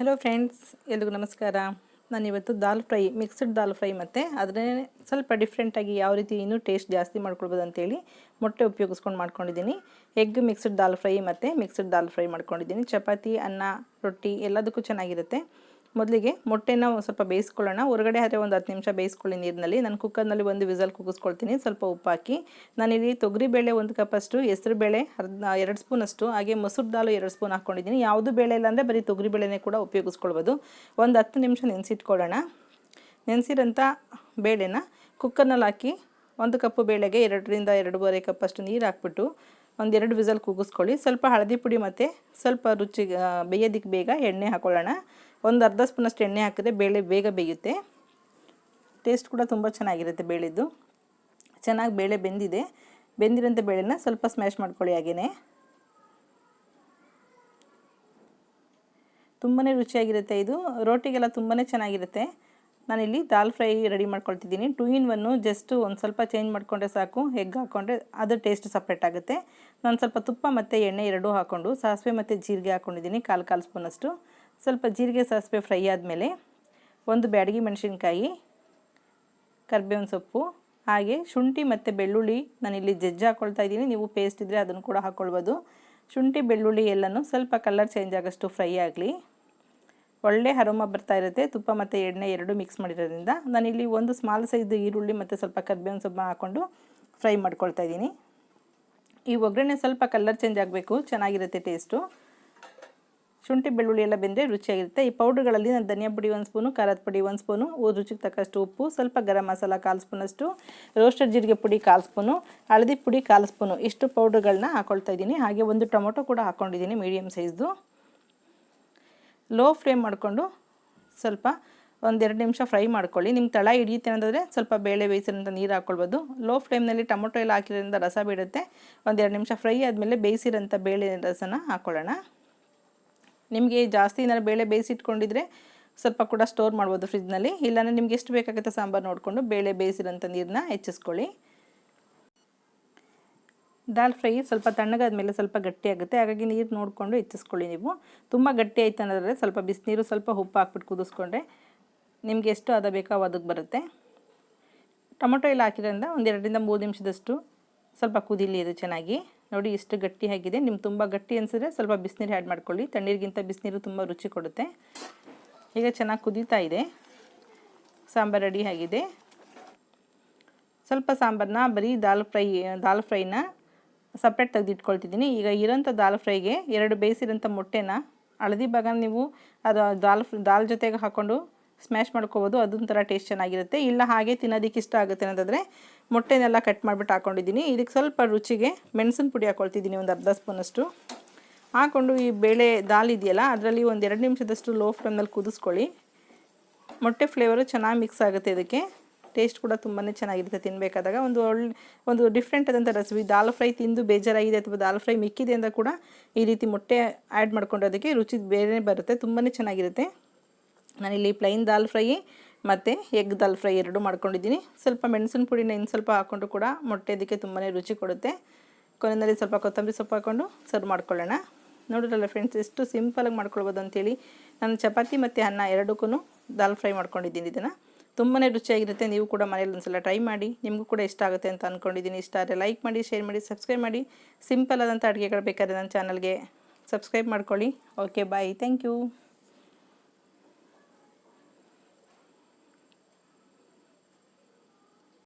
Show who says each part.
Speaker 1: Hello friends, ಎಲ್ರಿಗೂ ನಮಸ್ಕಾರ. ನಾನಿವತ್ತು ದಾಲ್ ಫ್ರೈ, ಮಿಕ್ಸ್ಡ್ ದಾಲ್ ಫ್ರೈ ಮತ್ತು ಅದನ್ನೇ ಸ್ವಲ್ಪ ಡಿಫ್ರೆಂಟಾಗಿ ಯಾವ ರೀತಿ ಇನ್ನೂ ಟೇಸ್ಟ್ ಜಾಸ್ತಿ ಮಾಡ್ಕೊಳ್ಬೋದು ಅಂತೇಳಿ ಮೊಟ್ಟೆ ಉಪಯೋಗಿಸ್ಕೊಂಡು ಮಾಡ್ಕೊಂಡಿದ್ದೀನಿ. ಎಗ್ ಮಿಕ್ಸ್ಡ್ ದಾಲ್ ಫ್ರೈ ಮತ್ತು ಮಿಕ್ಸ್ಡ್ ದಾಲ್ ಫ್ರೈ ಮಾಡ್ಕೊಂಡಿದ್ದೀನಿ. ಚಪಾತಿ, ಅನ್ನ, ರೊಟ್ಟಿ ಎಲ್ಲದಕ್ಕೂ ಚೆನ್ನಾಗಿರುತ್ತೆ. ಮೊದಲಿಗೆ ಮೊಟ್ಟೆನ ಸ್ವಲ್ಪ ಬೇಯಿಸ್ಕೊಳ್ಳೋಣ. ಹೊರಗಡೆ ಆದರೆ ಒಂದು 10 ನಿಮಿಷ ಬೇಯಿಸ್ಕೊಳ್ಳಿ ನೀರಿನಲ್ಲಿ. ನಾನು ಕುಕ್ಕರ್ನಲ್ಲಿ ಒಂದು ವಿಸಲ್ ಕೂಗಿಸ್ಕೊಳ್ತೀನಿ. ಸ್ವಲ್ಪ ಉಪ್ಪು ಹಾಕಿ ನಾನಿಲ್ಲಿ ತೊಗರಿಬೇಳೆ 1 ಕಪ್ಪಷ್ಟು, ಹೆಸರುಬೇಳೆ 2 ಸ್ಪೂನಷ್ಟು, ಹಾಗೆ ಮೊಸರು ದಾಲು 2 ಸ್ಪೂನ್ ಹಾಕ್ಕೊಂಡಿದ್ದೀನಿ. ಯಾವುದು ಬೇಳೆ ಇಲ್ಲ ಅಂದರೆ ಬರೀ ತೊಗರಿಬೇಳೆನೇ ಕೂಡ ಉಪಯೋಗಿಸ್ಕೊಳ್ಬೋದು. ಒಂದು 10 ನಿಮಿಷ ನೆನೆಸಿಟ್ಕೊಳ್ಳೋಣ. ನೆನೆಸಿರೋಂಥ ಬೇಳೆನ ಕುಕ್ಕರ್ನಲ್ಲಿ ಹಾಕಿ 1 ಕಪ್ಪು ಬೇಳೆಗೆ 2ರಿಂದ 2.5 ಕಪ್ಪಷ್ಟು ನೀರು ಹಾಕ್ಬಿಟ್ಟು ಒಂದು 2 ವಿಸಲ್ ಕೂಗಿಸ್ಕೊಳ್ಳಿ. ಸ್ವಲ್ಪ ಹಳದಿ ಪುಡಿ ಮತ್ತು ಸ್ವಲ್ಪ ರುಚಿಗೆ ಬೇಯೋದಕ್ಕೆ ಬೇಗ ಎಣ್ಣೆ ಹಾಕ್ಕೊಳ್ಳೋಣ. ಒಂದು ಅರ್ಧ ಸ್ಪೂನಷ್ಟು ಎಣ್ಣೆ ಹಾಕಿದ್ರೆ ಬೇಳೆ ಬೇಗ ಬೇಯುತ್ತೆ. ಟೇಸ್ಟ್ ಕೂಡ ತುಂಬ ಚೆನ್ನಾಗಿರುತ್ತೆ ಬೇಳೆದು. ಚೆನ್ನಾಗಿ ಬೇಳೆ ಬೆಂದಿರೋಂಥ ಬೇಳೆನ ಸ್ವಲ್ಪ ಸ್ಮ್ಯಾಶ್ ಮಾಡ್ಕೊಳ್ಳಿ. ಹಾಗೆಯೇ ತುಂಬಾ ರುಚಿಯಾಗಿರುತ್ತೆ. ಇದು ರೋಟಿಗೆಲ್ಲ ತುಂಬಾ ಚೆನ್ನಾಗಿರುತ್ತೆ. ನಾನಿಲ್ಲಿ ದಾಲ್ ಫ್ರೈ ರೆಡಿ ಮಾಡ್ಕೊಳ್ತಿದ್ದೀನಿ. 2 in 1. ಜಸ್ಟ್ ಒಂದು ಸ್ವಲ್ಪ ಚೇಂಜ್ ಮಾಡಿಕೊಂಡ್ರೆ ಸಾಕು. ಎಗ್ ಹಾಕ್ಕೊಂಡ್ರೆ ಅದು ಟೇಸ್ಟ್ ಸಪ್ರೇಟ್ ಆಗುತ್ತೆ. ನಾನು ಸ್ವಲ್ಪ ತುಪ್ಪ ಮತ್ತು ಎಣ್ಣೆ ಎರಡೂ ಹಾಕ್ಕೊಂಡು ಸಾಸಿವೆ ಮತ್ತು ಜೀರಿಗೆ ಹಾಕ್ಕೊಂಡಿದ್ದೀನಿ, ಕಾಲು ಸ್ಪೂನಷ್ಟು. ಸ್ವಲ್ಪ ಜೀರಿಗೆ ಸಾಸಿವೆ ಫ್ರೈ ಆದಮೇಲೆ ಒಂದು ಬ್ಯಾಡಗಿ ಮೆಣಸಿನ್ಕಾಯಿ, ಕರಿಬೇವಿನ ಸೊಪ್ಪು, ಹಾಗೆ ಶುಂಠಿ ಮತ್ತು ಬೆಳ್ಳುಳ್ಳಿ ನಾನಿಲ್ಲಿ ಜಜ್ಜಿ ಹಾಕ್ಕೊಳ್ತಾ ಇದ್ದೀನಿ. ನೀವು ಪೇಸ್ಟ್ ಇದ್ದರೆ ಅದನ್ನು ಕೂಡ ಹಾಕ್ಕೊಳ್ಬೋದು. ಶುಂಠಿ ಬೆಳ್ಳುಳ್ಳಿ ಎಲ್ಲನೂ ಸ್ವಲ್ಪ ಕಲರ್ ಚೇಂಜ್ ಆಗೋಷ್ಟು ಫ್ರೈ ಆಗಲಿ. ಒಳ್ಳೆ ಅರೋಮ ಬರ್ತಾ ಇರುತ್ತೆ. ತುಪ್ಪ ಮತ್ತು ಎಣ್ಣೆ ಎರಡೂ ಮಿಕ್ಸ್ ಮಾಡಿರೋದ್ರಿಂದ ನಾನಿಲ್ಲಿ ಒಂದು ಸ್ಮಾಲ್ ಸೈಜ್ ಈರುಳ್ಳಿ ಮತ್ತು ಸ್ವಲ್ಪ ಕರಿಬೇವಿನ ಸೊಪ್ಪು ಹಾಕ್ಕೊಂಡು ಫ್ರೈ ಮಾಡ್ಕೊಳ್ತಾ ಇದ್ದೀನಿ. ಈ ಒಗ್ಗರಣೆ ಸ್ವಲ್ಪ ಕಲರ್ ಚೇಂಜ್ ಆಗಬೇಕು, ಚೆನ್ನಾಗಿರುತ್ತೆ ಟೇಸ್ಟು. ಶುಂಠಿ ಬೆಳ್ಳುಳ್ಳಿ ಎಲ್ಲ ಬೆಂದರೆ ರುಚಿಯಾಗಿರುತ್ತೆ. ಈ ಪೌಡ್ರ್ಗಳಲ್ಲಿ ನಾನು ಧನಿಯಾ ಪುಡಿ 1 ಸ್ಪೂನು, ಖಾರದ ಪುಡಿ 1 ಸ್ಪೂನು, ರುಚಿಗೆ ತಕ್ಕಷ್ಟು ಉಪ್ಪು, ಸ್ವಲ್ಪ ಗರಂ ಮಸಾಲ 1/4 ಸ್ಪೂನಷ್ಟು, ರೋಸ್ಟೆಡ್ ಜೀರಿಗೆ ಪುಡಿ 1/4 ಸ್ಪೂನು, ಹಳದಿ ಪುಡಿ 1/4 ಸ್ಪೂನು, ಇಷ್ಟು ಪೌಡ್ರ್ಗಳನ್ನ ಹಾಕ್ಕೊಳ್ತಾ ಇದ್ದೀನಿ. ಹಾಗೆ ಒಂದು ಟೊಮೊಟೊ ಕೂಡ ಹಾಕ್ಕೊಂಡಿದ್ದೀನಿ, ಮೀಡಿಯಮ್ ಸೈಜ್ದು. ಲೋ ಫ್ಲೇಮ್ ಮಾಡಿಕೊಂಡು ಸ್ವಲ್ಪ 1-2 ನಿಮಿಷ ಫ್ರೈ ಮಾಡ್ಕೊಳ್ಳಿ. ನಿಮ್ಗೆ ತಳ ಹಿಡಿಯುತ್ತೆ ಅನ್ನೋದಾದರೆ ಸ್ವಲ್ಪ ಬೇಳೆ ಬೇಯಿಸಿರೋಂಥ ನೀರು ಹಾಕ್ಕೊಳ್ಬೋದು. ಲೋ ಫ್ಲೇಮ್ನಲ್ಲಿ ಟೊಮೊಟೊ ಎಲ್ಲ ಹಾಕಿರೋದ್ರಿಂದ ರಸ ಬಿಡುತ್ತೆ. 1-2 ನಿಮಿಷ ಫ್ರೈ ಆದಮೇಲೆ ಬೇಯಿಸಿರೋಂಥ ಬೇಳೆ ರಸನ ಹಾಕ್ಕೊಳ್ಳೋಣ. ನಿಮಗೆ ಜಾಸ್ತಿ ಏನಾದ್ರು ಬೇಳೆ ಬೇಯಿಸಿಟ್ಕೊಂಡಿದ್ರೆ ಸ್ವಲ್ಪ ಕೂಡ ಸ್ಟೋರ್ ಮಾಡ್ಬೋದು ಫ್ರಿಜ್ನಲ್ಲಿ. ಇಲ್ಲಾಂದರೆ ನಿಮ್ಗೆ ಎಷ್ಟು ಬೇಕಾಗುತ್ತೆ ಸಾಂಬಾರು ನೋಡಿಕೊಂಡು ಬೇಳೆ ಬೇಯಿಸಿರೋಂಥ ನೀರನ್ನ ಹೆಚ್ಚಿಸ್ಕೊಳ್ಳಿ. ದಾಲ್ ಫ್ರೈ ಸ್ವಲ್ಪ ತಣ್ಣಗಾದ್ಮೇಲೆ ಸ್ವಲ್ಪ ಗಟ್ಟಿಯಾಗುತ್ತೆ, ಹಾಗಾಗಿ ನೀರು ನೋಡಿಕೊಂಡು ಹೆಚ್ಚಿಸ್ಕೊಳ್ಳಿ. ನೀವು ತುಂಬ ಗಟ್ಟಿ ಆಯ್ತು ಅನ್ನೋದ್ರೆ ಸ್ವಲ್ಪ ಬಿಸಿನೀರು, ಸ್ವಲ್ಪ ಉಪ್ಪು ಹಾಕ್ಬಿಟ್ಟು ಕುದಿಸ್ಕೊಂಡ್ರೆ ನಿಮಗೆ ಎಷ್ಟು ಹದ ಬೇಕೋ ಅದಕ್ಕೆ ಬರುತ್ತೆ. ಟೊಮೊಟೊ ಎಲ್ಲ ಹಾಕಿದ್ರಿಂದ 1-2ರಿಂದ 3 ನಿಮಿಷದಷ್ಟು ಸ್ವಲ್ಪ ಕುದೀಲಿ ಇದು ಚೆನ್ನಾಗಿ. ನೋಡಿ ಇಷ್ಟು ಗಟ್ಟಿ ಆಗಿದೆ. ನಿಮ್ಗೆ ತುಂಬ ಗಟ್ಟಿ ಅನಿಸಿದ್ರೆ ಸ್ವಲ್ಪ ಬಿಸಿನೀರು ಆ್ಯಡ್ ಮಾಡ್ಕೊಳ್ಳಿ. ತಣ್ಣೀರಿಗಿಂತ ಬಿಸಿನೀರು ತುಂಬ ರುಚಿ ಕೊಡುತ್ತೆ. ಈಗ ಚೆನ್ನಾಗಿ ಕುದೀತಾ ಇದೆ. ಸಾಂಬಾರು ರೆಡಿ ಆಗಿದೆ. ಸ್ವಲ್ಪ ಸಾಂಬಾರನ್ನ ಬರೀ ದಾಲ್ ಫ್ರೈನ ಸಪ್ರೇಟ್ ತೆಗೆದಿಟ್ಕೊಳ್ತಿದ್ದೀನಿ. ಈಗ ಇರೋಂಥ ದಾಲ್ ಫ್ರೈಗೆ 2 ಬೇಯಿಸಿರೋಂಥ ಮೊಟ್ಟೆನ ಹಳದಿ ಭಾಗ ನೀವು ಅದು ದಾಲ್ ಜೊತೆಗೆ ಹಾಕ್ಕೊಂಡು ಸ್ಮ್ಯಾಶ್ ಮಾಡ್ಕೋಬೋದು. ಅದೊಂಥರ ಟೇಸ್ಟ್ ಚೆನ್ನಾಗಿರುತ್ತೆ. ಇಲ್ಲ ಹಾಗೆ ತಿನ್ನೋದಕ್ಕೆ ಇಷ್ಟ ಆಗುತ್ತೆ ಅನ್ನೋದಾದರೆ ಮೊಟ್ಟೆನೆಲ್ಲ ಕಟ್ ಮಾಡಿಬಿಟ್ಟು ಹಾಕ್ಕೊಂಡಿದ್ದೀನಿ. ಇದಕ್ಕೆ ಸ್ವಲ್ಪ ರುಚಿಗೆ ಮೆಣಸಿನ ಪುಡಿ ಹಾಕ್ಕೊಳ್ತಿದ್ದೀನಿ, ಒಂದು ಅರ್ಧ ಸ್ಪೂನಷ್ಟು ಹಾಕ್ಕೊಂಡು ಈ ಬೇಳೆ ದಾಲ್ ಇದೆಯಲ್ಲ ಅದರಲ್ಲಿ 1-2 ನಿಮಿಷದಷ್ಟು ಲೋ ಫ್ಲೇಮ್ನಲ್ಲಿ ಕುದಿಸ್ಕೊಳ್ಳಿ. ಮೊಟ್ಟೆ ಫ್ಲೇವರು ಚೆನ್ನಾಗಿ ಮಿಕ್ಸ್ ಆಗುತ್ತೆ. ಇದಕ್ಕೆ ಟೇಸ್ಟ್ ಕೂಡ ತುಂಬಾ ಚೆನ್ನಾಗಿರುತ್ತೆ ತಿನ್ನಬೇಕಾದಾಗ. ಒಂದು ಡಿಫ್ರೆಂಟ್ ಆದಂಥ ರೆಸಿಪಿ. ದಾಲ್ ಫ್ರೈ ತಿಂದು ಬೇಜಾರಾಗಿದೆ ಅಥವಾ ದಾಲ್ ಫ್ರೈ ಮಿಕ್ಕಿದೆ ಅಂತ ಕೂಡ ಈ ರೀತಿ ಮೊಟ್ಟೆ ಆ್ಯಡ್ ಮಾಡ್ಕೊಂಡೋದಕ್ಕೆ ರುಚಿ ಬೇರೆ ಬರುತ್ತೆ, ತುಂಬಾ ಚೆನ್ನಾಗಿರುತ್ತೆ. ನಾನಿಲ್ಲಿ ಪ್ಲೈನ್ ದಾಲ್ ಫ್ರೈ ಮತ್ತು ಎಗ್ ದಾಲ್ ಫ್ರೈ ಎರಡೂ ಮಾಡ್ಕೊಂಡಿದ್ದೀನಿ. ಸ್ವಲ್ಪ ಮೆಣಸಿನ ಪುಡಿನ ಇನ್ನು ಸ್ವಲ್ಪ ಹಾಕ್ಕೊಂಡು ಕೂಡ ಮೊಟ್ಟೆ ಅದಕ್ಕೆ ತುಂಬಾ ರುಚಿ ಕೊಡುತ್ತೆ. ಕೊನೆಯಲ್ಲಿ ಸ್ವಲ್ಪ ಕೊತ್ತಂಬರಿ ಸೊಪ್ಪು ಹಾಕ್ಕೊಂಡು ಸರ್ವ್ ಮಾಡ್ಕೊಳ್ಳೋಣ. ನೋಡಿರಲ್ಲ ಫ್ರೆಂಡ್ಸ್, ಎಷ್ಟು ಸಿಂಪಲಾಗಿ ಮಾಡ್ಕೊಳ್ಬೋದು ಅಂತೇಳಿ. ನಾನು ಚಪಾತಿ ಮತ್ತು ಅನ್ನ ಎರಡಕ್ಕೂ ದಾಲ್ ಫ್ರೈ ಮಾಡ್ಕೊಂಡಿದ್ದೀನಿ. ಇದನ್ನು ತುಂಬಾ ರುಚಿಯಾಗಿರುತ್ತೆ. ನೀವು ಕೂಡ ಮನೇಲಿ ಒಂದ್ಸಲ ಟ್ರೈ ಮಾಡಿ. ನಿಮಗೂ ಕೂಡ ಇಷ್ಟ ಆಗುತ್ತೆ ಅಂತ ಅಂದ್ಕೊಂಡಿದ್ದೀನಿ. ಇಷ್ಟ ಆದರೆ ಲೈಕ್ ಮಾಡಿ, ಶೇರ್ ಮಾಡಿ, ಸಬ್ಸ್ಕ್ರೈಬ್ ಮಾಡಿ. ಸಿಂಪಲ್ ಆದಂಥ ಅಡುಗೆಗಳು ಬೇಕಾದರೆ ನನ್ನ ಚಾನಲ್ಗೆ ಸಬ್ಸ್ಕ್ರೈಬ್ ಮಾಡ್ಕೊಳ್ಳಿ. Okay, bye, thank you.